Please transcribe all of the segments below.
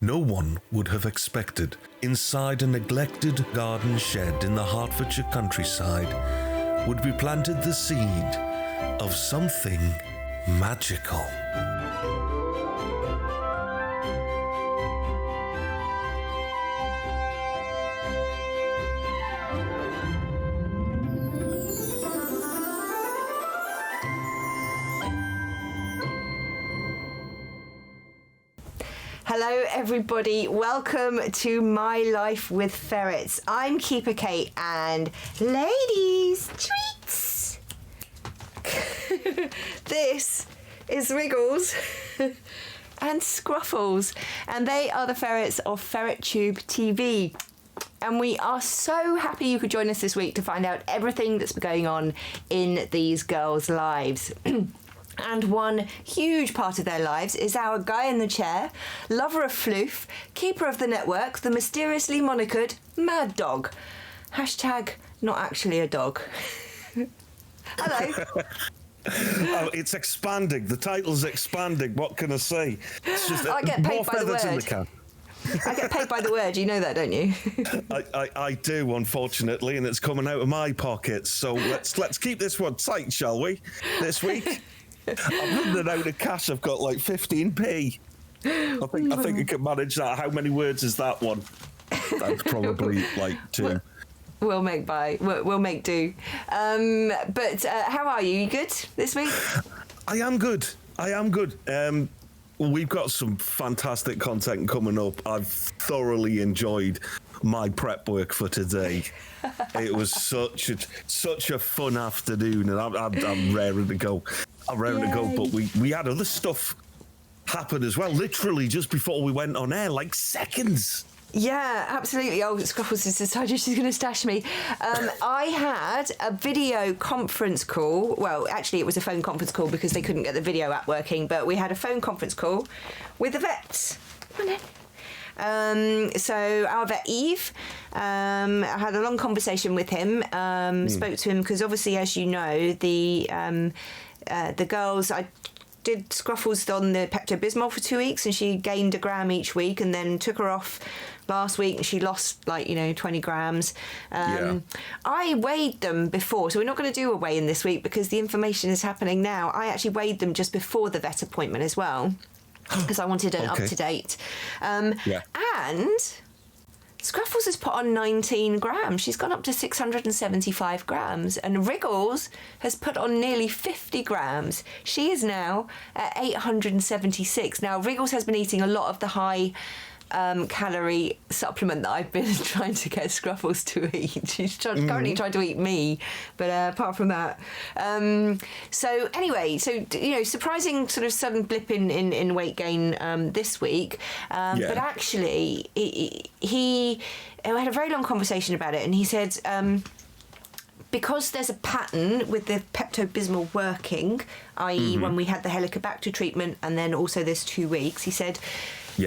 No one would have expected, inside a neglected garden shed in the Hertfordshire countryside, would be planted the seed of something magical. Hello everybody, welcome to My Life with Ferrets. I'm Keeper Kate and ladies, treats! This is Wriggles and Scruffles, and they are the ferrets of FerretTube TV. And we are so happy you could join us this week to find out everything that's been going on in these girls' lives. And one huge part of their lives is our guy in the chair, lover of floof, keeper of the network, the mysteriously monikered MahdDogg. Hashtag not actually a dog. Hello. Oh, it's expanding. The title's expanding. What can I say? It's just I get paid by the word. in the can. I get paid by the word. You know that, don't you? I do, unfortunately, and it's coming out of my pockets. So let's keep this one tight, shall we? This week. I'm running out of cash. I've got like 15p. I think I can manage that. How many words is that one? That's probably like 2. We'll make do. But how are you? You good this week? I am good. We've got some fantastic content coming up. I've thoroughly enjoyed my prep work for today. It was such a fun afternoon, and I'm raring to go. But we had other stuff happen as well, literally just before we went on air, like seconds. Yeah, absolutely. Oh, Scruffles has decided she's going to stash me. I had a video conference call. Well, actually, it was a phone conference call because they couldn't get the video app working, but we had a phone conference call with the vets. Come on then. So our vet Eve, I had a long conversation with him, spoke to him because obviously, as you know, the girls, I did Scruffles on the Pepto-Bismol for 2 weeks and she gained 1 gram each week, and then took her off last week and she lost 20 grams. I weighed them before, so we're not going to do a weigh-in this week because the information is happening now. I actually weighed them just before the vet appointment as well because I wanted an up-to-date. And Scruffles has put on 19 grams. She's gone up to 675 grams. And Wriggles has put on nearly 50 grams. She is now at 876. Now, Wriggles has been eating a lot of the high calorie supplement that I've been trying to get Scruffles to eat. She's currently trying to eat me, but apart from that. So anyway, surprising sort of sudden blip in weight gain this week. But actually, I had a very long conversation about it, and he said, because there's a pattern with the Pepto-Bismol working, i.e. when we had the Helicobacter treatment and then also this 2 weeks, he said,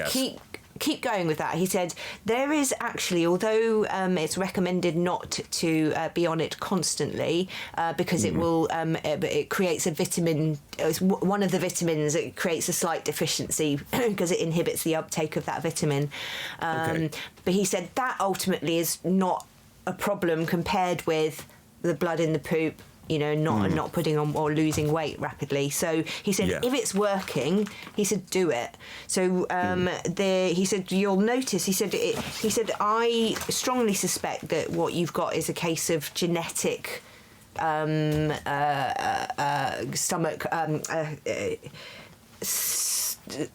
keep going with that. He said there is actually, although it's recommended not to be on it constantly because it will it creates a vitamin. It's one of the vitamins. It creates a slight deficiency because it inhibits the uptake of that vitamin. But he said that ultimately is not a problem compared with the blood in the poop, not putting on or losing weight rapidly. So he said, if it's working, he said, do it. So he said, you'll notice, he said, I strongly suspect that what you've got is a case of genetic stomach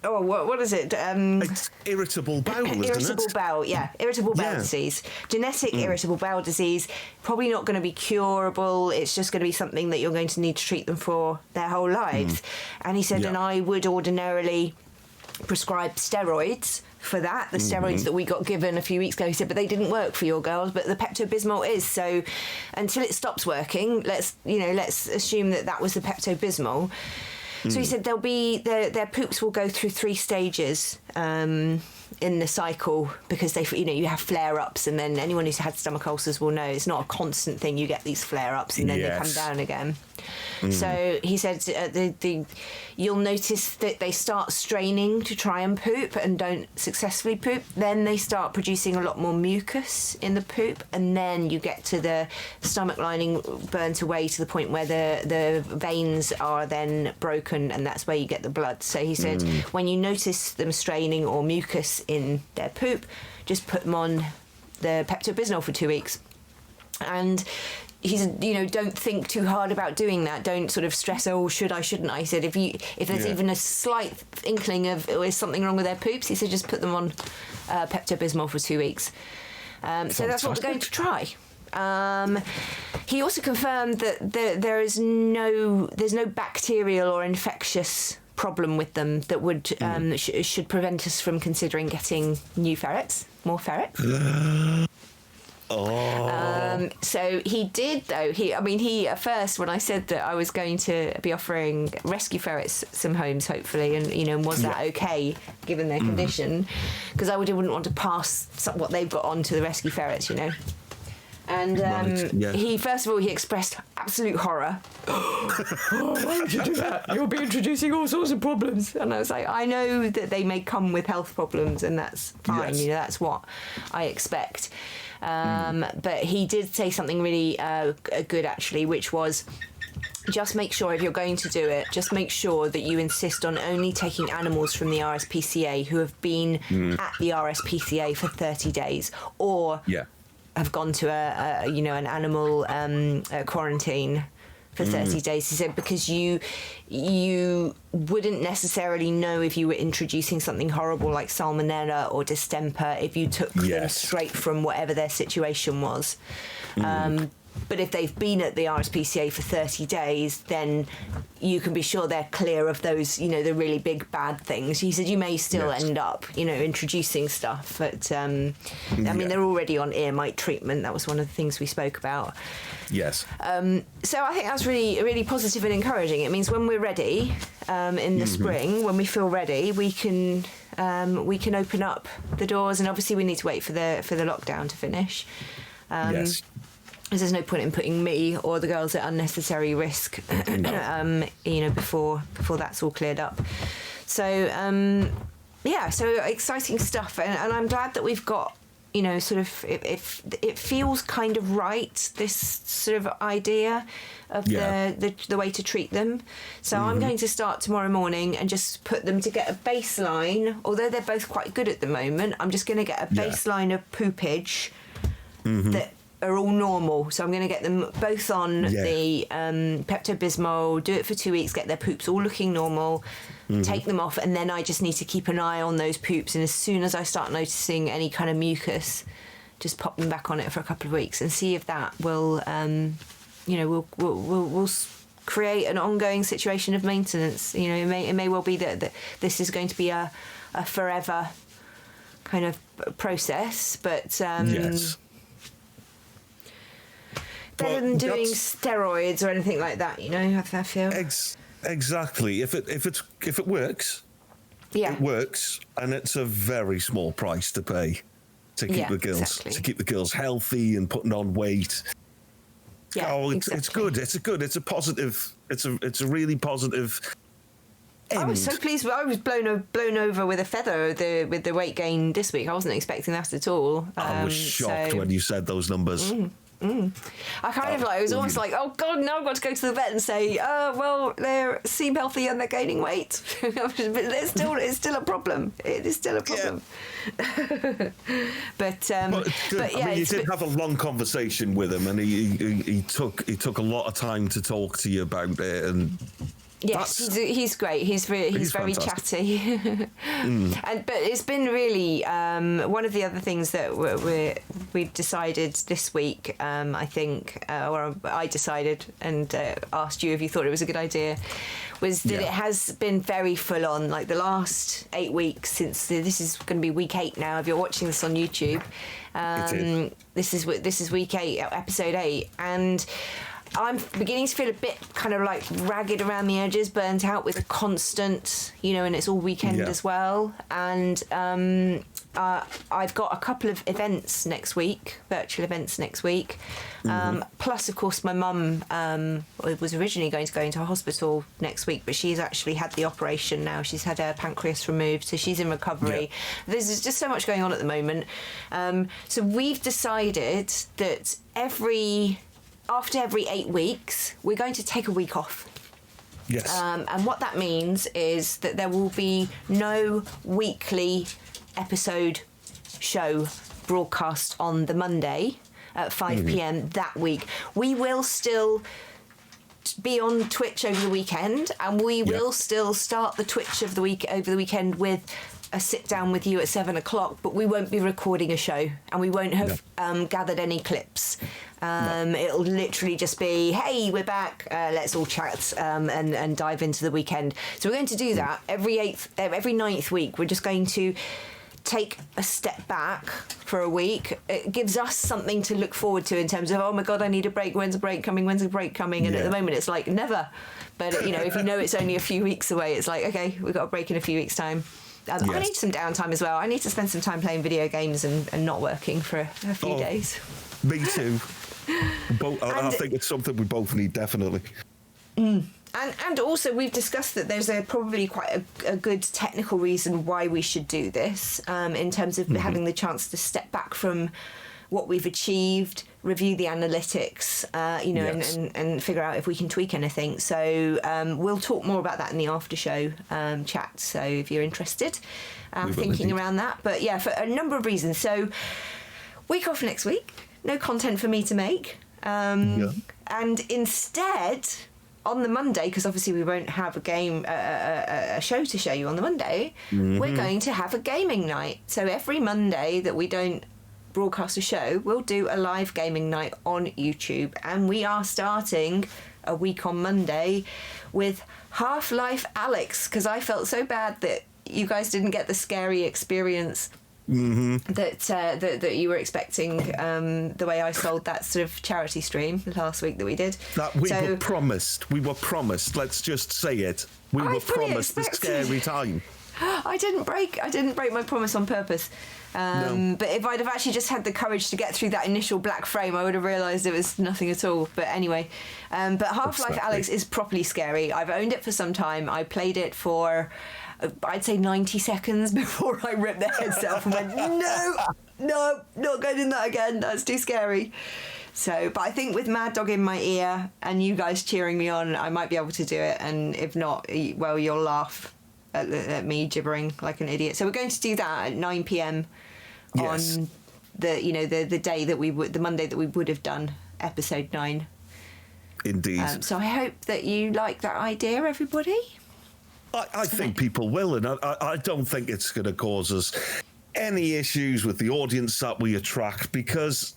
what is it? It's irritable bowel, isn't it? Irritable bowel, irritable bowel disease. Genetic irritable bowel disease, probably not going to be curable. It's just going to be something that you're going to need to treat them for their whole lives. And he said, and I would ordinarily prescribe steroids for that, the steroids that we got given a few weeks ago. He said, but they didn't work for your girls, but the Pepto-Bismol is. So until it stops working, let's assume that was the Pepto-Bismol. So he said their poops will go through 3 stages in the cycle because you have flare-ups, and then anyone who's had stomach ulcers will know it's not a constant thing. You get these flare-ups and then they come down again. So he said you'll notice that they start straining to try and poop and don't successfully poop. Then they start producing a lot more mucus in the poop, and then you get to the stomach lining burnt away to the point where the veins are then broken, and that's where you get the blood. So he said when you notice them straining or mucus in their poop, just put them on the Pepto-Bismol for 2 weeks. And he said, don't think too hard about doing that. Don't sort of stress, should I, shouldn't I? He said, if there's even a slight inkling of is something wrong with their poops, he said, just put them on Pepto-Bismol for 2 weeks. So that's what we're going to try. He also confirmed that there's no bacterial or infectious problem with them that would should prevent us from considering getting more ferrets. So he did, though. He at first, when I said that I was going to be offering rescue ferrets some homes, hopefully, and was that okay given their condition? Because I wouldn't want to pass what they've got on to the rescue ferrets, And he, first of all, he expressed absolute horror. Why would you do that? You'll be introducing all sorts of problems. And I was like, I know that they may come with health problems, and that's fine. Yes. That's what I expect. But he did say something really good, actually, which was, just make sure if you're going to do it, just make sure that you insist on only taking animals from the RSPCA who have been at the RSPCA for 30 days or have gone to an animal quarantine for 30 days. He said, because you wouldn't necessarily know if you were introducing something horrible like salmonella or distemper if you took them straight from whatever their situation was. But if they've been at the RSPCA for 30 days, then you can be sure they're clear of those, the really big bad things. He said you may still end up, introducing stuff. But, they're already on ear mite treatment. That was one of the things we spoke about. Yes. So I think that's really, really positive and encouraging. It means when we're ready in the spring, when we feel ready, we can open up the doors. And obviously we need to wait for the lockdown to finish. Yes. There's no point in putting me or the girls at unnecessary risk, before that's all cleared up. So, so exciting stuff. And I'm glad that we've got, sort of, it feels kind of right, this sort of idea of the way to treat them. So I'm going to start tomorrow morning and just put them to get a baseline. Although they're both quite good at the moment, I'm just going to get a baseline of poopage that are all normal. So I'm going to get them both on the Pepto-Bismol, do it for 2 weeks, get their poops all looking normal, take them off, and then I just need to keep an eye on those poops, and as soon as I start noticing any kind of mucus, just pop them back on it for a couple of weeks and see if that will will create an ongoing situation of maintenance. It may well be that this is going to be a forever kind of process, but better than doing steroids or anything like that, I feel. Exactly. If it works, it works, and it's a very small price to pay to keep the girls healthy and putting on weight. Yeah, it's good. It's a positive. It's a really positive. I was so pleased. I was blown over with a feather with the weight gain this week. I wasn't expecting that at all. I was shocked when you said those numbers. I kind of it was almost like, oh God, now I've got to go to the vet and say, they seem healthy and they're gaining weight. But it's still a problem. It is still a problem. Yeah. but you did have a long conversation with him, and he took a lot of time to talk to you about it, and. Yes, he's great. He's very chatty, but it's been really one of the other things that we've decided this week. I think, or I decided and asked you if you thought it was a good idea, was that it has been very full on. Like the last 8 weeks since this is going to be week 8 now. If you're watching this on YouTube, this is week 8, episode 8, and. I'm beginning to feel a bit kind of like ragged around the edges, burnt out with a constant, and it's all weekend as well. And I've got a couple of events next week, virtual events next week. Plus, of course, my mum was originally going to go into hospital next week, but she's actually had the operation now. She's had her pancreas removed, so she's in recovery. There's just so much going on at the moment. So we've decided that after every 8 weeks, we're going to take a week off. Yes. And what that means is that there will be no weekly episode show broadcast on the Monday at 5 p.m. that week. We will still be on Twitch over the weekend, and we will still start the Twitch of the week over the weekend with a sit down with you at 7 o'clock, but we won't be recording a show, and we won't have gathered any clips. It'll literally just be, hey, we're back, let's all chat and dive into the weekend. So we're going to do that every ninth week. We're just going to take a step back for a week. It gives us something to look forward to in terms of, oh my God, I need a break. When's a break coming? When's a break coming? And at the moment it's like never. But if it's only a few weeks away, it's like, okay, we've got a break in a few weeks' time. I need some downtime as well. I need to spend some time playing video games and not working for a few days. Me too. I think it's something we both need, definitely. And also, we've discussed that there's probably quite a good technical reason why we should do this, in terms of having the chance to step back from what we've achieved, review the analytics, and figure out if we can tweak anything. So we'll talk more about that in the after show chat. So if you're interested, thinking around that. But yeah, for a number of reasons. So week off next week, no content for me to make. And instead, on the Monday, because obviously we won't have a show to show you on the Monday, we're going to have a gaming night. So every Monday that we don't broadcast a show, we'll do a live gaming night on YouTube. And we are starting a week on Monday with Half-Life Alyx, because I felt so bad that you guys didn't get the scary experience that you were expecting, the way I sold that sort of charity stream last week that we did. That we were promised. Let's just say it. We were promised the scary time. I didn't break my promise on purpose. But if I'd have actually just had the courage to get through that initial black frame, I would have realised it was nothing at all. But anyway, but Half-Life Alyx is properly scary. I've owned it for some time. I played it for, I'd say 90 seconds before I ripped the heads off and went, no, not going in that again. That's too scary. So, but I think with MahdDogg in my ear and you guys cheering me on, I might be able to do it. And if not, well, you'll laugh at me gibbering like an idiot. So we're going to do that at 9 p.m. on the day that the Monday that we would have done episode 9. Indeed. So I hope that you like that idea, everybody. I think people will, and I don't think it's going to cause us any issues with the audience that we attract, because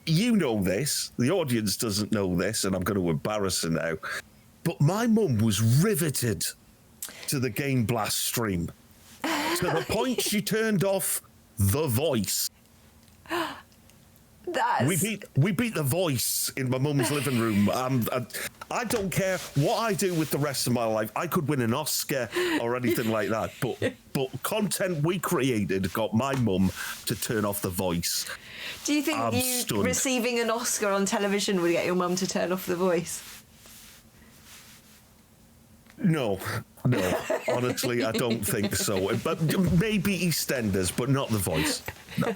you know this, the audience doesn't know this, and I'm going to embarrass her now, but my mum was riveted to the Game Blast stream to the point she turned off The Voice. We beat The Voice in my mum's living room. I don't care what I do with the rest of my life. I could win an Oscar or anything like that. But content we created got my mum to turn off The Voice. Do you think receiving an Oscar on television would get your mum to turn off The Voice? No, honestly, I don't think so. But maybe EastEnders, but not The Voice. No.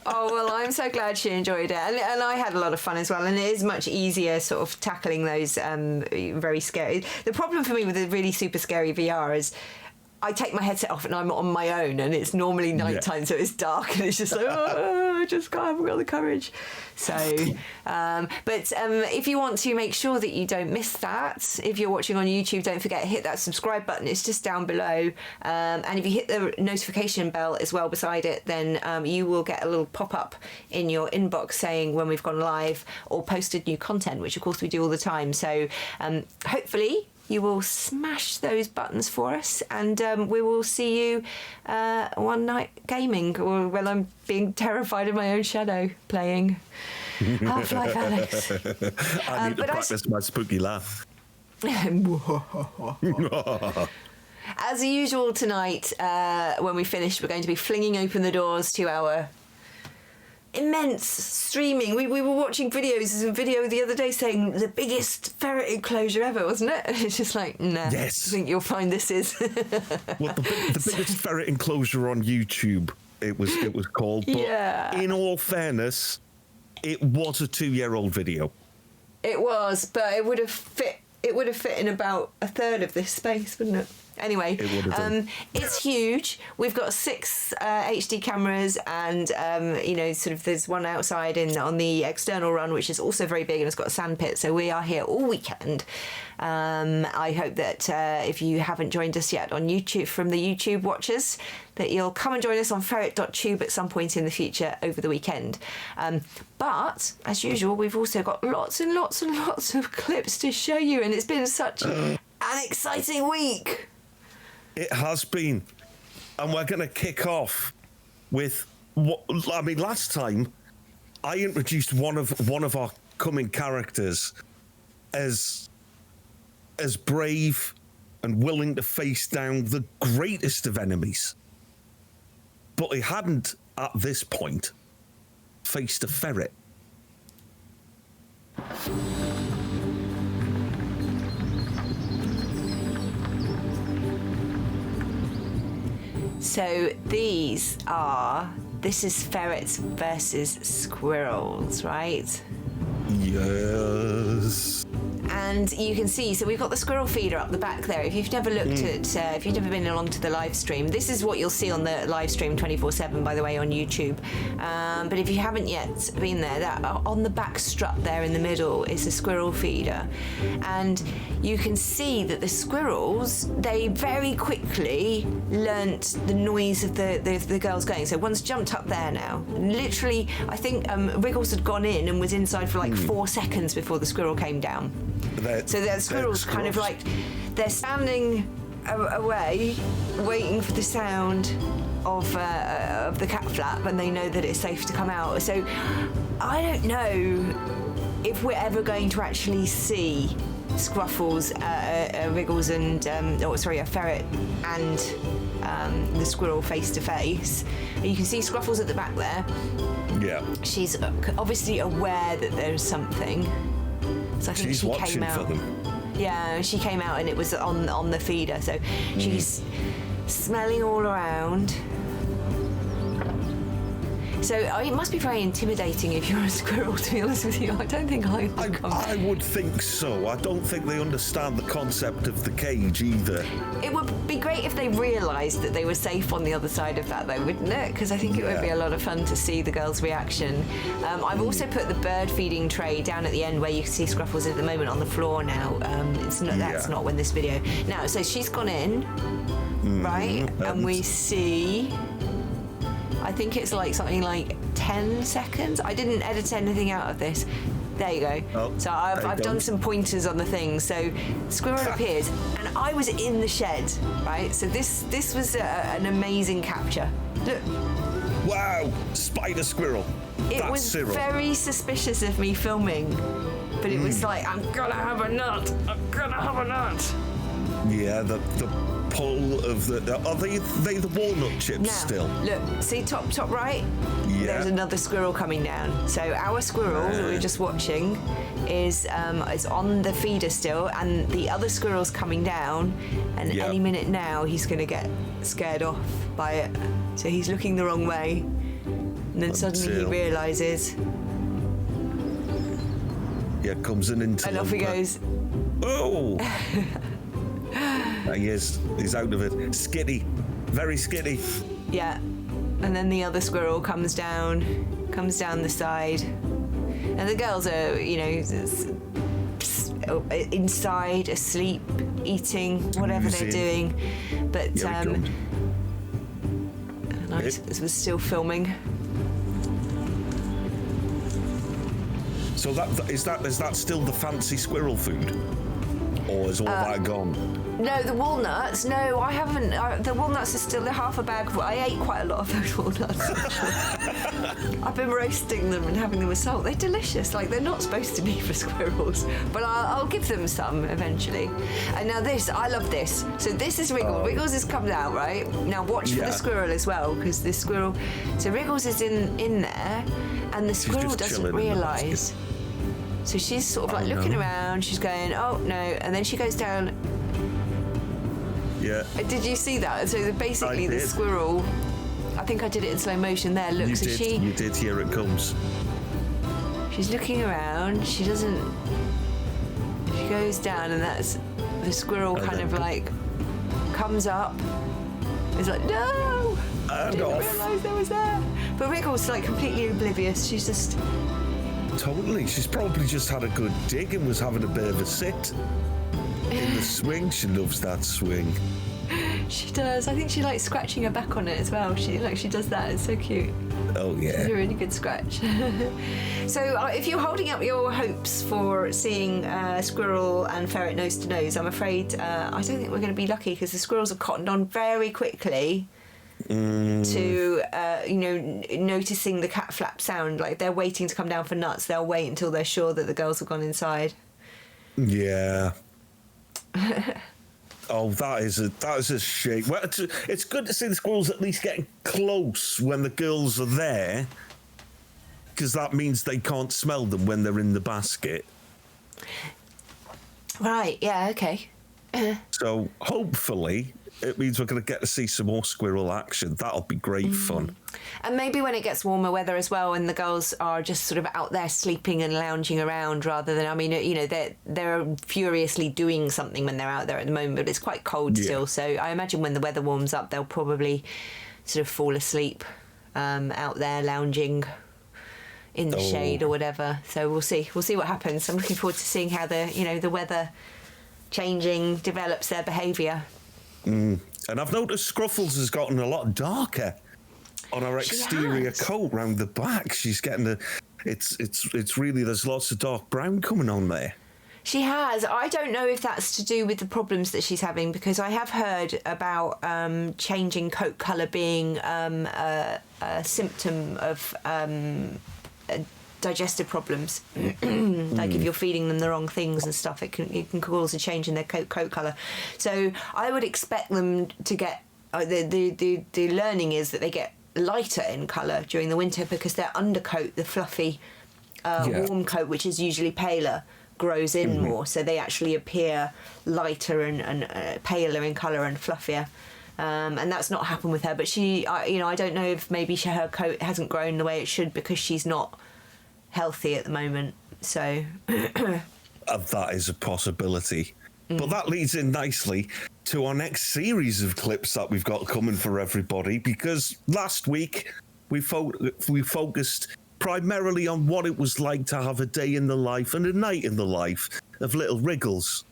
Oh, well, I'm so glad she enjoyed it. And I had a lot of fun as well. And it is much easier sort of tackling those very scary... The problem for me with the really super scary VR is I take my headset off and I'm on my own, and it's normally nighttime, so it's dark, and it's just like, I just haven't got the courage. So, but if you want to make sure that you don't miss that, if you're watching on YouTube, don't forget to hit that subscribe button. It's just down below. And if you hit the notification bell as well beside it, then you will get a little pop-up in your inbox saying when we've gone live or posted new content, which of course we do all the time. So hopefully you will smash those buttons for us, and we will see you one night gaming, or when I'm being terrified of my own shadow playing Half-Life Alyx. I need to practice my spooky laugh. As usual tonight, when we finish, we're going to be flinging open the doors to our immense streaming. We were watching videos. There's a video the other day saying the biggest ferret enclosure ever, wasn't it? It's just like, nah. Yes. I think you'll find this is. Well, the biggest ferret enclosure on YouTube, it was called. But in all fairness, it was a 2-year-old video. It was, but it would have fit. It would have fit in about a third of this space, wouldn't it? Anyway, it's huge. We've got 6 HD cameras, and sort of there's one outside on the external run, which is also very big, and it's got a sand pit. So we are here all weekend. I hope that if you haven't joined us yet on YouTube, from the YouTube watchers, that you'll come and join us on Ferret.tube at some point in the future over the weekend. But as usual, we've also got lots and lots and lots of clips to show you, and it's been such an exciting week. It has been, and we're going to kick off with what I mean. Last time, I introduced one of our coming characters as brave and willing to face down the greatest of enemies, but he hadn't at this point faced a ferret. So this is ferrets versus squirrels, right? Yes. And you can see, so we've got the squirrel feeder up the back there. If you've never looked at, if you've never been along to the live stream, this is what you'll see on the live stream 24/7, by the way, on YouTube. But if you haven't yet been there, that on the back strut there in the middle is a squirrel feeder. And you can see that the squirrels, they very quickly learnt the noise of the girls going. So one's jumped up there now. Literally, I think Wriggles had gone in and was inside for like 4 seconds before the squirrel came down. So the squirrels kind of like, they're standing away, waiting for the sound of the cat flap, and they know that it's safe to come out. So I don't know if we're ever going to actually see Scruffles, Wriggles, and a ferret and the squirrel face to face. You can see Scruffles at the back there. Yeah. She's obviously aware that there's something. So I think she's watching came out. for them. Yeah, she came out and it was on the feeder. So she's smelling all around. So it must be very intimidating if you're a squirrel, to be honest with you. I don't think I would come. I would think so. I don't think they understand the concept of the cage either. It would be great if they realised that they were safe on the other side of that, though, wouldn't it? Because I think it would be a lot of fun to see the girls' reaction. I've also put the bird feeding tray down at the end where you can see Scruffles at the moment on the floor now. That's not when this video. Now, so she's gone in, right? And we see... I think it's like something like 10 seconds. I didn't edit anything out of this. There you go. Oh, so I've done some pointers on the thing. So Squirrel appears, and I was in the shed, right? So this was an amazing capture. Look. Wow, spider squirrel. It That's was Cyril. very suspicious of me filming, but it was like, I'm gonna have a nut. I'm gonna have a nut. Yeah, the pull of are they the walnut chips now, still? Look, see top right? Yeah. There's another squirrel coming down. So our squirrel that we're just watching is on the feeder still, and the other squirrel's coming down, and any minute now he's going to get scared off by it. So he's looking the wrong way, and then suddenly he realises. Yeah, comes in into. And off he goes. Oh. He is. He's out of it. Skitty. Very skitty. Yeah. And then the other squirrel comes down the side. And the girls are, inside, asleep, eating, whatever they're doing. But I was still filming. So is that still the fancy squirrel food? Or is all that gone? No, the walnuts. No, I haven't. The walnuts are still half a bag. I ate quite a lot of those walnuts. Actually. I've been roasting them and having them with salt. They're delicious. Like, they're not supposed to be for squirrels, but I'll give them some eventually. And now this, I love this. So this is Wriggle. Wriggles has come out, right? Now watch for the squirrel as well, because the squirrel. So Wriggles is in there, and the squirrel doesn't realise. So she's sort of like looking around. She's going, oh no, and then she goes down. Yeah. Did you see that? So basically, the squirrel. I think I did it in slow motion there. Look, you did. Here it comes. She's looking around. She doesn't. She goes down, and that's the squirrel. Kind of like comes up. It's like, no, I didn't realise there was there. But Wriggle's like completely oblivious. She's just. Totally. She's probably just had a good dig and was having a bit of a sit in the swing. She loves that swing. She does. I think she likes scratching her back on it as well. She does that. It's so cute. Oh yeah. It's a really good scratch. So if you're holding up your hopes for seeing squirrel and ferret nose to nose, I'm afraid I don't think we're going to be lucky, because the squirrels are cottoned on very quickly. To noticing the cat flap sound. Like, they're waiting to come down for nuts. They'll wait until they're sure that the girls have gone inside. Yeah. Oh, that is a shame. Well, it's good to see the squirrels at least getting close when the girls are there, because that means they can't smell them when they're in the basket. Right. Yeah. Okay. So hopefully it means we're going to get to see some more squirrel action. That'll be great fun. And maybe when it gets warmer weather as well, and the girls are just sort of out there sleeping and lounging around, rather than, I mean, they're furiously doing something when they're out there at the moment, but it's quite cold still. So I imagine when the weather warms up, they'll probably sort of fall asleep out there lounging in the shade or whatever. So we'll see what happens. I'm looking forward to seeing how the weather changing develops their behaviour. And I've noticed Scruffles has gotten a lot darker on her exterior coat round the back. She's getting it's really, there's lots of dark brown coming on there. She has. I don't know if that's to do with the problems that she's having, because I have heard about changing coat colour being a symptom of digestive problems. Like if you're feeding them the wrong things and stuff, it can cause a change in their coat colour. So I would expect them to get the learning is that they get lighter in colour during the winter, because their undercoat, the fluffy warm coat, which is usually paler, grows in more, so they actually appear lighter and paler in colour and fluffier. And that's not happened with her, but she, I don't know if maybe her coat hasn't grown the way it should because she's not healthy at the moment. So that is a possibility. But that leads in nicely to our next series of clips that we've got coming for everybody, because last week we focused primarily on what it was like to have a day in the life and a night in the life of little Wriggles.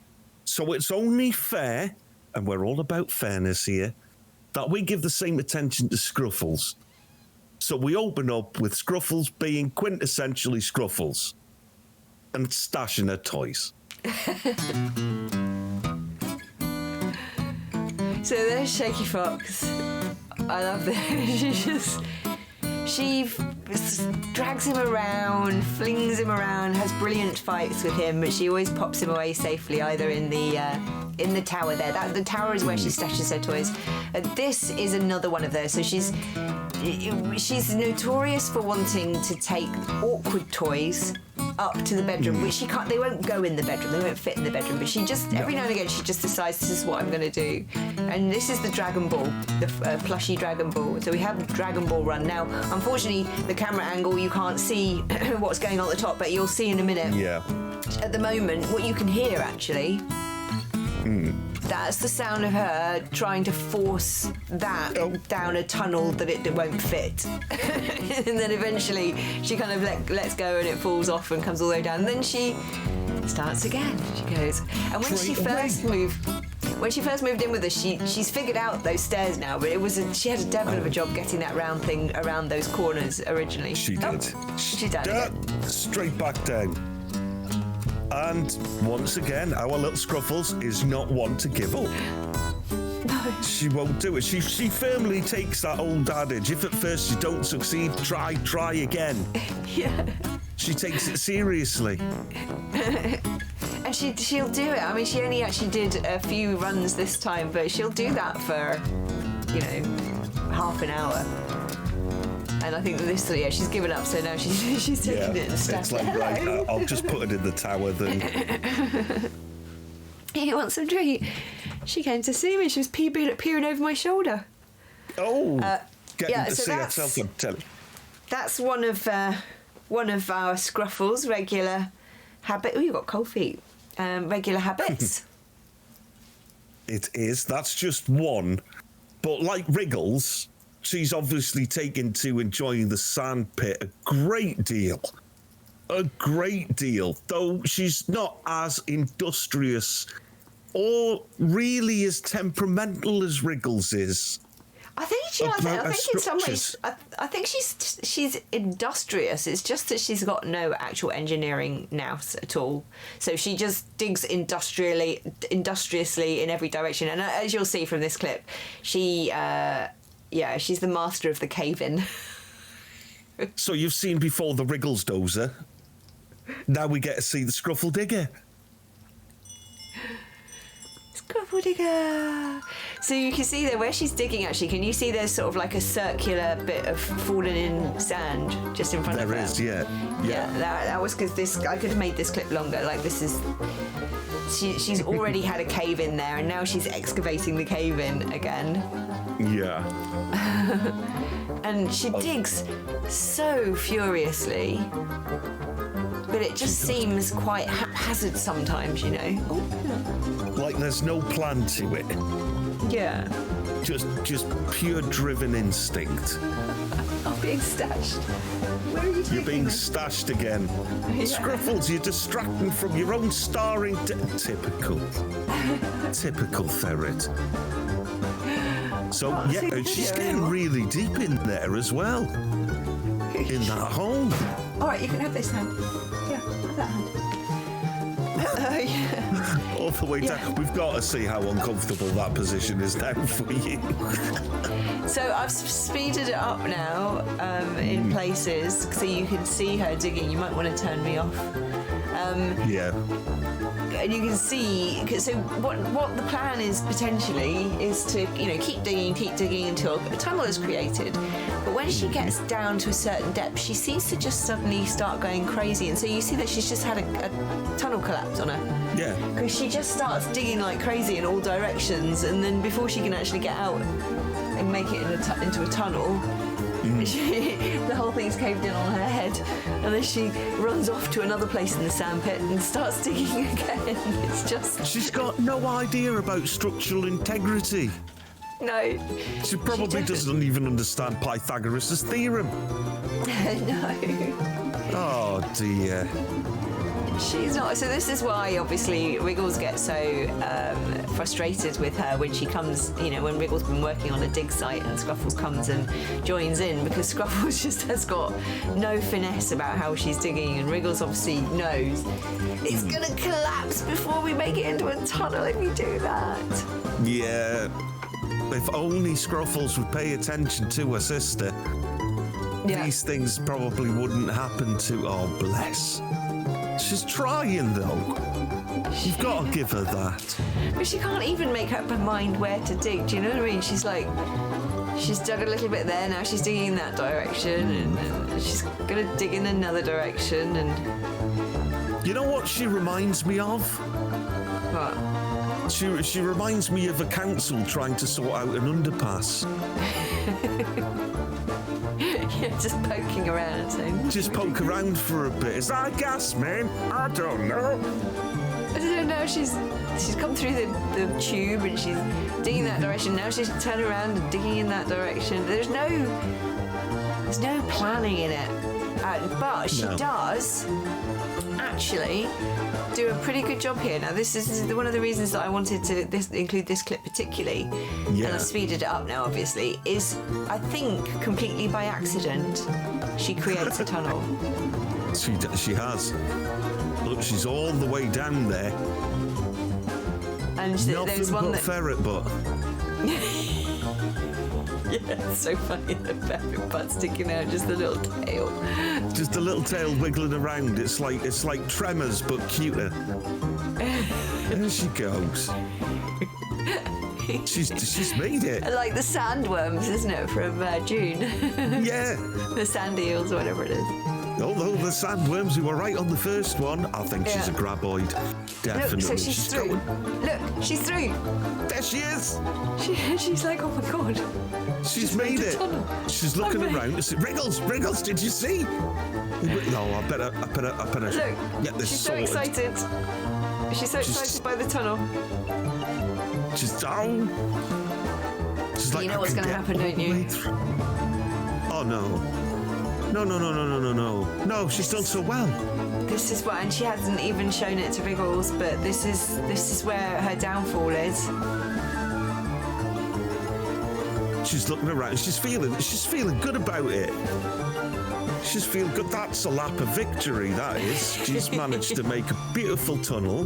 So it's only fair, and we're all about fairness here, that we give the same attention to Scruffles. So we open up with Scruffles being quintessentially Scruffles and stashing her toys. So there's Shaky Fox. I love this. She drags him around, flings him around, has brilliant fights with him, but she always pops him away safely, either in the tower there. The tower is where she stashes her toys. This is another one of those. So she's notorious for wanting to take awkward toys up to the bedroom, which she can't. They won't go in the bedroom. They won't fit in the bedroom. But she just every now and again she just decides this is what I'm going to do. And this is the Dragon Ball, the plushy Dragon Ball. So we have Dragon Ball Run now. Unfortunately, the camera angle you can't see what's going on at the top, but you'll see in a minute. Yeah. At the moment, what you can hear actually. That's the sound of her trying to force that down a tunnel that it won't fit. And then eventually she kind of lets go and it falls off and comes all the way down. And then she starts again. She goes. And when she first moved in with us, she's figured out those stairs now, but she had a devil of a job getting that round thing around those corners originally. She did. She's down again. Straight back down. And once again, our little Scruffles is not one to give up. No. She won't do it. She firmly takes that old adage, if at first you don't succeed, try again. Yeah. She takes it seriously. And she'll do it. I mean, she only actually did a few runs this time, but she'll do that for, half an hour. And I think that she's given up, so now she's taking it and stuff. It's like, right, I'll just put it in the tower then. You want some treat? She came to see me. She was peering over my shoulder. Oh, getting to see that's, herself on telly. That's one of our Scruffles' regular habit. Oh, you've got cold feet. Regular habits. It is. That's just one. But like Wriggles, she's obviously taken to enjoying the sand pit a great deal. A great deal. Though she's not as industrious or really as temperamental as Wriggles is. I think in some ways, I think she's industrious. It's just that she's got no actual engineering nous at all. So she just digs industriously in every direction. And as you'll see from this clip, she's the master of the cave-in. So you've seen before the Wriggles dozer. Now we get to see the Scruffle Digger. Scruffle Digger. So you can see there where she's digging. Actually, can you see there's sort of like a circular bit of fallen in sand just in front of her? There is, yeah. That was because I could have made this clip longer. Like this is. She's already had a cave in there, and now she's excavating the cave in again. Yeah. And she digs so furiously. But it just seems quite haphazard sometimes, Oh. Like there's no plan to it. Yeah. Just pure driven instinct. I'm being stashed. Where are you taking You're being me? stashed again. Yeah. Scruffles, you're distracting from your own starring. Typical. Typical ferret. So, she's getting really deep in there as well. In that hole. All right, you can have this hand. Yeah, have that hand. Yeah. All the way down. We've got to see how uncomfortable that position is now for you. So I've speeded it up now in places so you can see her digging. You might want to turn me off. Yeah. And you can see, so what the plan is potentially is to, keep digging until a tunnel is created. But when she gets down to a certain depth, she seems to just suddenly start going crazy. And so you see that she's just had a tunnel collapse on her. Yeah. Because she just starts digging like crazy in all directions. And then before she can actually get out and make it into a tunnel, the whole thing's caved in on her head, and then she runs off to another place in the sandpit and starts digging again. It's just... She's got no idea about structural integrity. No. She probably doesn't even understand Pythagoras' theorem. No. Oh, dear. She's not. So this is why, obviously, Wriggles gets so frustrated with her when she comes, when Wriggles been working on a dig site and Scruffles comes and joins in, because Scruffles just has got no finesse about how she's digging, and Wriggles obviously knows it's going to collapse before we make it into a tunnel if you do that. Yeah. If only Scruffles would pay attention to her sister, these things probably wouldn't happen to... Oh, bless. She's trying, though. You've got to give her that. But she can't even make up her mind where to dig. Do you know what I mean? She's like, she's dug a little bit there, now she's digging in that direction, and she's going to dig in another direction, and... You know what she reminds me of? What? She reminds me of a council trying to sort out an underpass. Yeah, just poking around. Saying, just poke around for a bit. Is that a gas, man? I don't know. I don't know. She's come through the tube and she's digging that direction. Now she's turning around and digging in that direction. There's no planning in it. But she does actually do a pretty good job here. Now, this is one of the reasons that I wanted to include this clip particularly, and I speeded it up now, obviously, is I think completely by accident she creates a tunnel. She has. Look, she's all the way down there. And there's Nothing one but that... ferret butt. Yeah, it's so funny, the ferret butt sticking out, just a little tail. Just a little tail wiggling around. It's like Tremors, but cuter. There she goes. She's made it. Like the sandworms, isn't it, from June? Yeah. The sand eels, or whatever it is. Although the sandworms who were right on the first one, I think she's a graboid. Definitely. Look, so she's through. Going. Look, she's through. There she is. She's like, oh my god. She's made it. She's looking around. Wriggles, did you see? No, I better Look, get this she's sorted. so excited. She's so excited by the tunnel. She's down. She's like, you know what's going to happen, don't you? Oh no. No, she's done so well. This is what, and she hasn't even shown it to Wriggles, but this is where her downfall is. She's looking around. She's feeling good about it. She's feeling good. That's a lap of victory, that is. She's managed to make a beautiful tunnel.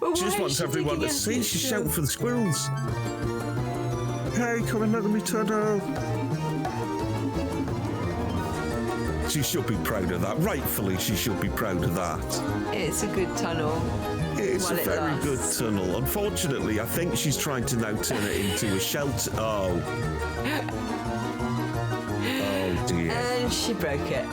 Well, She just wants everyone to see. She's shouting for the squirrels. Hey, come and look at me tunnel. She should be proud of that. Rightfully, she should be proud of that. It's a good tunnel. It's a very good tunnel. Unfortunately, I think she's trying to now turn it into a shelter. Oh. Oh, dear. And she broke it.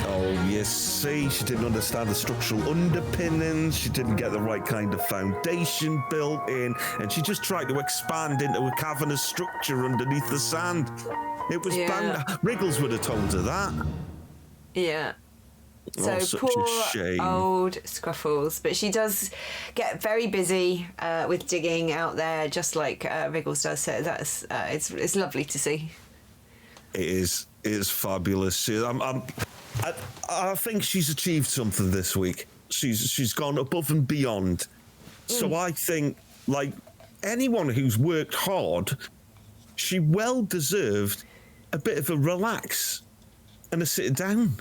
Oh, you see, she didn't understand the structural underpinnings. She didn't get the right kind of foundation built in. And she just tried to expand into a cavernous structure underneath the sand. It was bound. Wriggles would have told her that. Yeah. So such poor a shame. old Scruffles, but she does get very busy with digging out there, just like Wriggles does. So that's it's lovely to see. It is. It's fabulous. I think she's achieved something this week. She's gone above and beyond. So I think, like anyone who's worked hard, she well deserved a bit of a relax and a sit down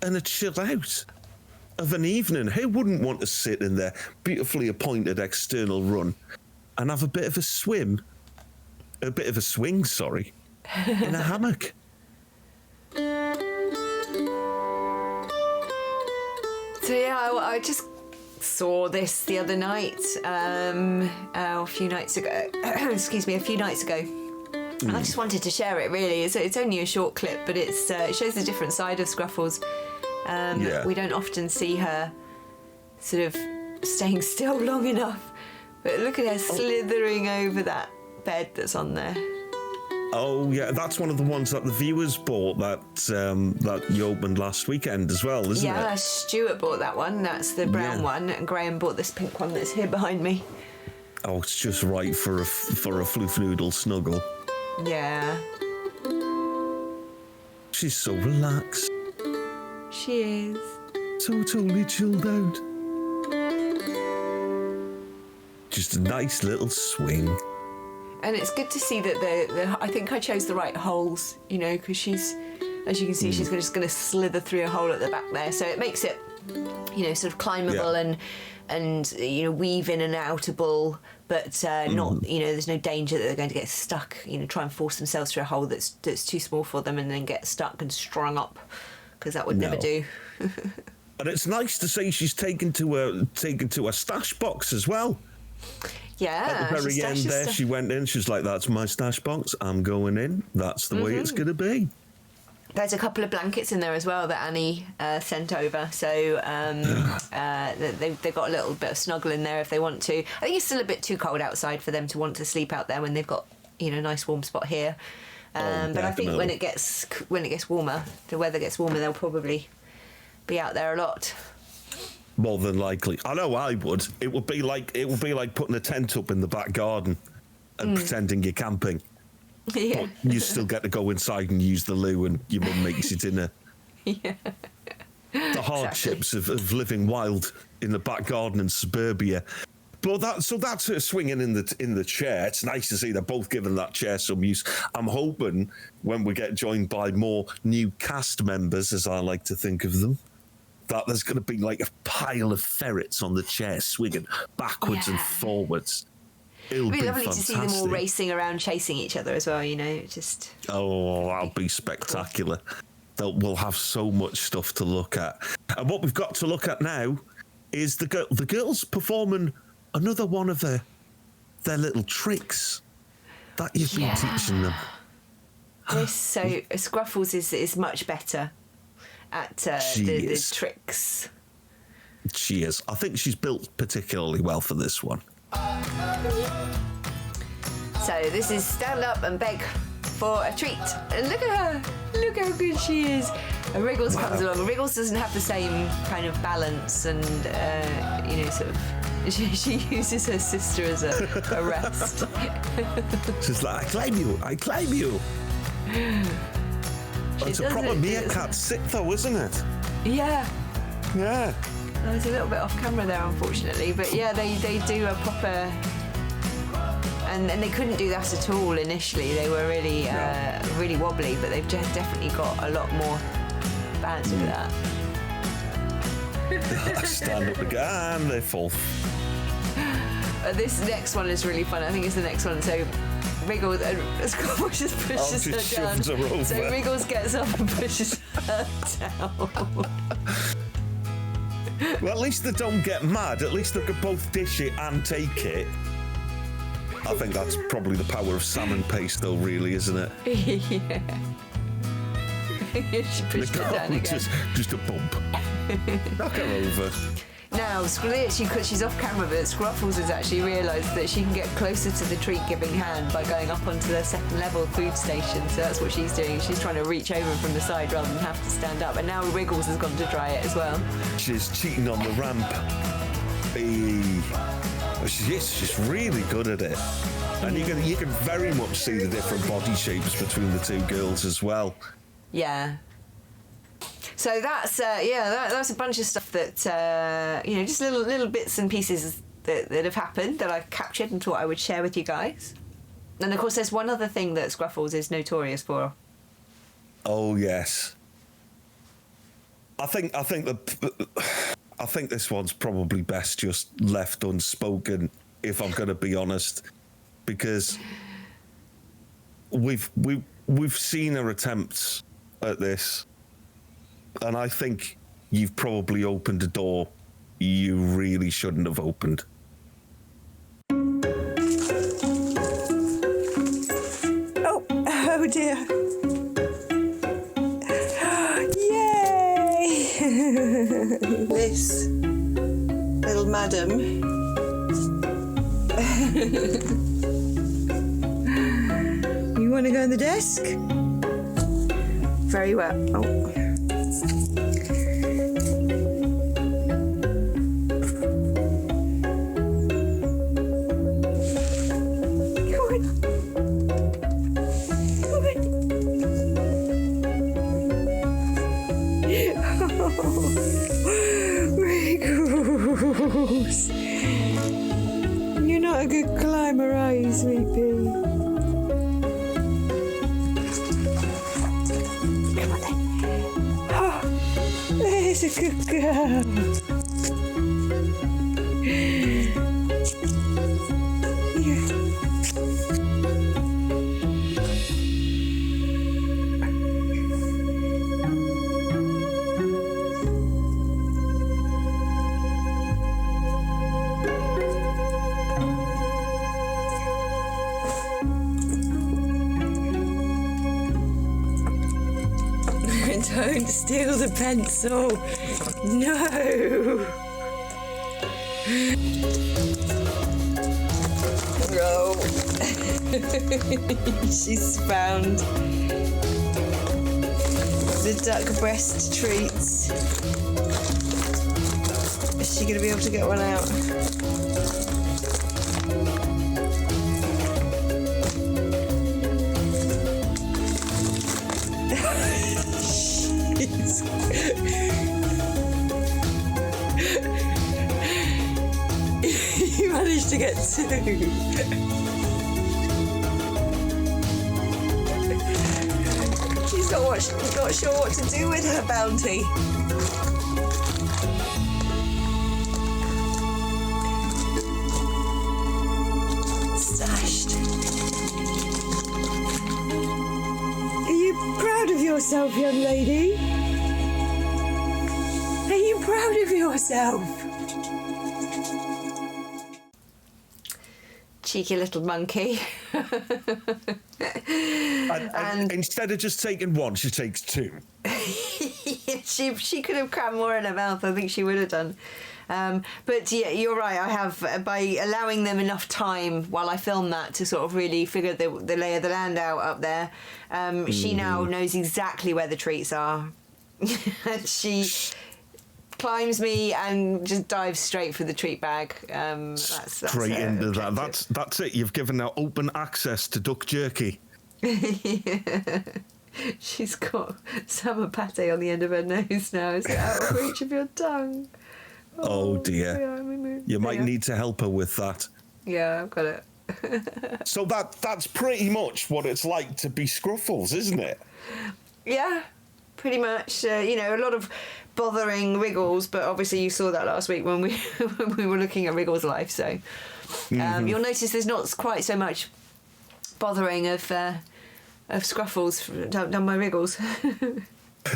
and a chill out of an evening. Who wouldn't want to sit in their beautifully appointed external run and have a bit of a swing, in a hammock? So yeah, I just saw this the other night, a few nights ago. Excuse me, a few nights ago. And I just wanted to share it, really. It's only a short clip, but it shows a different side of Scruffles. We don't often see her sort of staying still long enough. But look at her slithering over that bed that's on there. Oh, yeah, that's one of the ones that the viewers bought that you opened last weekend as well, isn't it? Yeah, Stuart bought that one. That's the brown one. And Graham bought this pink one that's here behind me. Oh, it's just right for a Fluffnoodle snuggle. Yeah. She's so relaxed. She is. So totally chilled out. Just a nice little swing. And it's good to see that I think I chose the right holes, because she's, as you can see, she's just going to slither through a hole at the back there. So it makes it, sort of climbable and weave in and outable, but not, there's no danger that they're going to get stuck, try and force themselves through a hole that's too small for them and then get stuck and strung up, because that would never do. And it's nice to see she's taken to a stash box as well. Yeah. At the very end there, she went in. She's like, "That's my stash box. I'm going in. That's the way it's going to be." There's a couple of blankets in there as well that Annie sent over. So they've got a little bit of snuggle in there if they want to. I think it's still a bit too cold outside for them to want to sleep out there when they've got a nice warm spot here. But I think when it gets warmer, the weather gets warmer, they'll probably be out there a lot. More than likely. I know I would. It would be like putting a tent up in the back garden and pretending you're camping. Yeah. But you still get to go inside and use the loo and your mum makes you dinner. Yeah. The hardships of living wild in the back garden in suburbia. But that's her swinging in the chair. It's nice to see they're both giving that chair some use. I'm hoping when we get joined by more new cast members, as I like to think of them, that there's going to be like a pile of ferrets on the chair swinging backwards and forwards. It'd be lovely fantastic to see them all racing around chasing each other as well, you know, just... Oh, that'll be spectacular. We'll have so much stuff to look at. And what we've got to look at now is the girls performing another one of their little tricks that you've been teaching them. So Scruffles is much better at the tricks. She is. I think she's built particularly well for this one. So this is stand up and beg for a treat. And look at her. Look how good she is. And Wriggles comes along. Wriggles doesn't have the same kind of balance and, sort of... She uses her sister as a rest. She's like, I climb you. It's a proper meerkat sit, though, isn't it? Yeah. Yeah. I was a little bit off camera there, unfortunately, but yeah, they do a proper, and they couldn't do that at all initially. They were really wobbly, but they've definitely got a lot more balance with that. Stand up again, they fall. This next one is really fun. I think it's the next one. So Wriggles Scruffles just pushes her down. Her over. So Wriggles gets up and pushes her down. Well, at least they don't get mad. At least they can both dish it and take it. I think that's probably the power of salmon paste, though, really, isn't it? Yeah. She pushed it down again. Just a bump. Knock her over. Now, because she's off camera, but Scruffles has actually realised that she can get closer to the treat-giving hand by going up onto the second-level food station. So that's what she's doing. She's trying to reach over from the side rather than have to stand up. And now Wriggles has gone to try it as well. She's cheating on the ramp. She's really good at it. And you can very much see the different body shapes between the two girls as well. Yeah. So that's that's a bunch of stuff that just little bits and pieces that have happened that I've captured and thought I would share with you guys. And of course, there's one other thing that Scruffles is notorious for. Oh yes. I think this one's probably best just left unspoken, if I'm going to be honest, because we've seen her attempts at this. And I think you've probably opened a door you really shouldn't have opened. Oh dear. Yay! This little madam. You want to go on the desk? Very well. Oh. Wriggles. You're not a good climber, are you, sweet pea? Come on then. Oh, there's a good girl. Don't steal the pencil. No. Oh. She's found the duck breast treats. Is she going to be able to get one out? You managed managed to get 2. She's not sure what to do with her bounty. Stashed. Are you proud of yourself, young lady? Are you proud of yourself? Cheeky little monkey. and instead of just taking 1, she takes 2. she could have crammed more in her mouth. I think she would have done. But yeah, you're right. I have, by allowing them enough time while I film that to sort of really figure the lay of the land out up there, she now knows exactly where the treats are. And she climbs me and just dives straight for the treat bag. That's straight into that. That's it. You've given her open access to duck jerky. Yeah. She's got salmon pate on the end of her nose now. It's out of reach of your tongue. Oh dear. Yeah, you might need to help her with that. Yeah, I've got it. So that's pretty much what it's like to be Scruffles, isn't it? Yeah, pretty much. A lot of bothering Wriggles, but obviously you saw that last week when we when we were looking at Wriggles' life. So you'll notice there's not quite so much bothering of Scruffles done by Wriggles.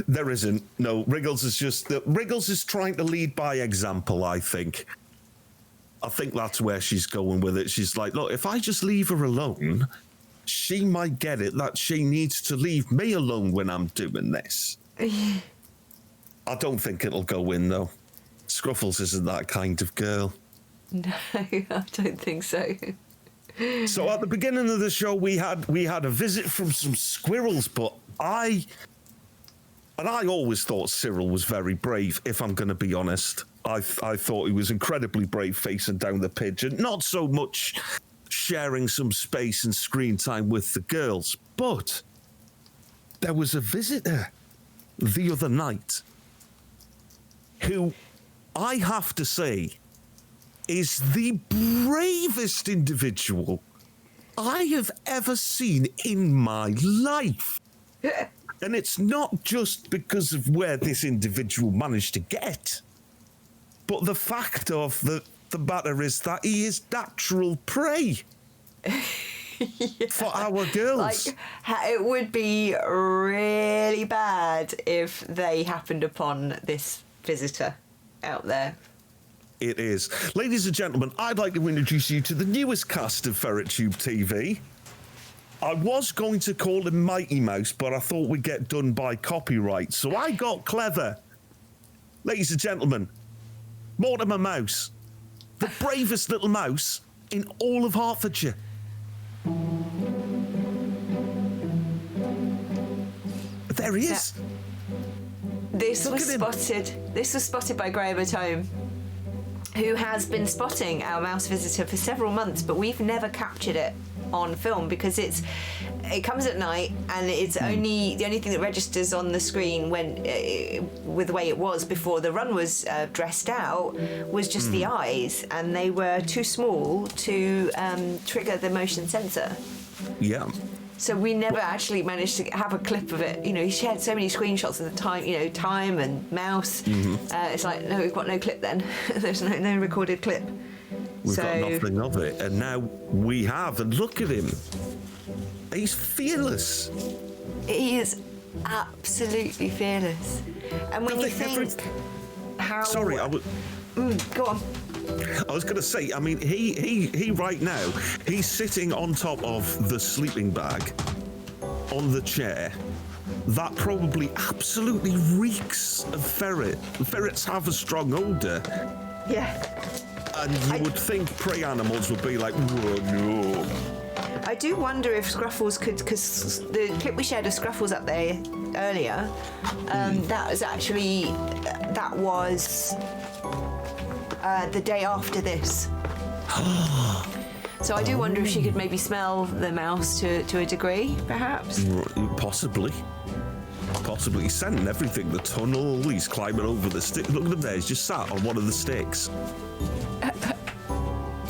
There isn't. No, Wriggles is trying to lead by example, I think. I think that's where she's going with it. She's like, look, if I just leave her alone, she might get it that she needs to leave me alone when I'm doing this. I don't think it'll go in, though. Scruffles isn't that kind of girl. No, I don't think so. So at the beginning of the show, we had a visit from some squirrels, but I always thought Cyril was very brave, if I'm going to be honest. I thought he was incredibly brave facing down the pigeon, not so much sharing some space and screen time with the girls, but there was a visitor the other night who I have to say is the bravest individual I have ever seen in my life. And it's not just because of where this individual managed to get, but the fact of the matter is that he is natural prey for our girls. Like, it would be really bad if they happened upon this visitor out there. It is. Ladies and gentlemen, I'd like to introduce you to the newest cast of FerretTube TV. I was going to call him Mighty Mouse, but I thought we'd get done by copyright, so I got clever. Ladies and gentlemen, Mortimer Mouse, the bravest little mouse in all of Hertfordshire. There he is. This Look was at him. spotted by Graham at home, who has been spotting our mouse visitor for several months, but we've never captured it on film because it comes at night and it's the only thing that registers on the screen when with the way it was before the run was dressed out was just the eyes, and they were too small to trigger the motion sensor. Yeah. So we never actually managed to have a clip of it. He shared so many screenshots of the time, time and mouse. It's like, no, we've got no clip then. There's no recorded clip. We've got nothing of it, and now we have, and look at him. He's fearless. He is absolutely fearless. And when you think how... Sorry, go on. I was going to say, I mean, he right now, he's sitting on top of the sleeping bag on the chair. That probably absolutely reeks of ferret. Ferrets have a strong odour. Yeah. And you would think prey animals would be like, whoa, no. I do wonder if Scruffles could, because the clip we shared of Scruffles up there earlier, that was the day after this. So I do wonder if she could maybe smell the mouse to a degree, perhaps. Possibly. He's sending everything. The tunnel, he's climbing over the stick. Look at him there, he's just sat on one of the sticks.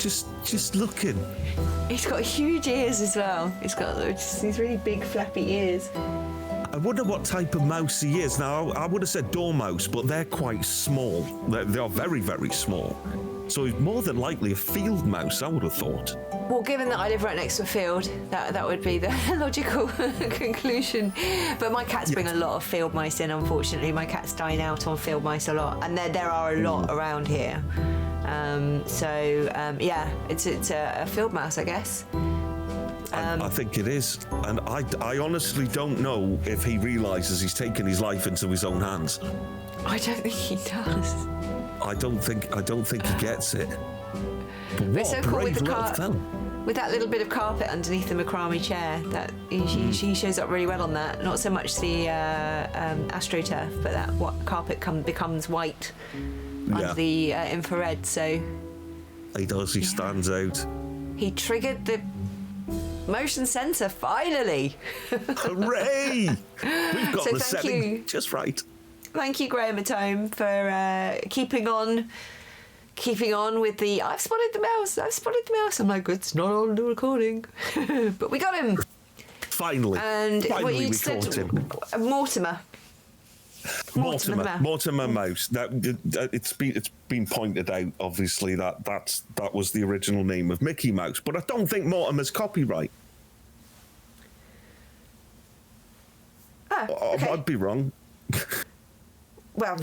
just looking. He's got huge ears as well. He's got these really big flappy ears. I wonder what type of mouse he is. Now, I would have said dormouse, but they're quite small. They are very, very small. So he's more than likely a field mouse, I would have thought. Well, given that I live right next to a field, that would be the logical conclusion. But my cats bring a lot of field mice in, unfortunately. My cat's dying out on field mice a lot. And there are a lot around here. It's a field mouse, I guess. I think it is, and I honestly don't know if he realises he's taken his life into his own hands. I don't think he does. I don't think he gets it. But It's so what a cool with brave the little fella. with that little bit of carpet underneath the macrame chair. That he shows up really well on that. Not so much the AstroTurf, but that carpet becomes white under the infrared. So he does. He stands out. He triggered the motion sensor finally. Hooray! We've got the setting just right. Thank you, Graham at home, for keeping on with the I've spotted the mouse. I'm like, it's not on the recording. But we got him. Finally. And what you we said, caught him. Mortimer Mouse. It's been pointed out, obviously, that was the original name of Mickey Mouse, but I don't think Mortimer's copyright. Okay. I'd be wrong. Well,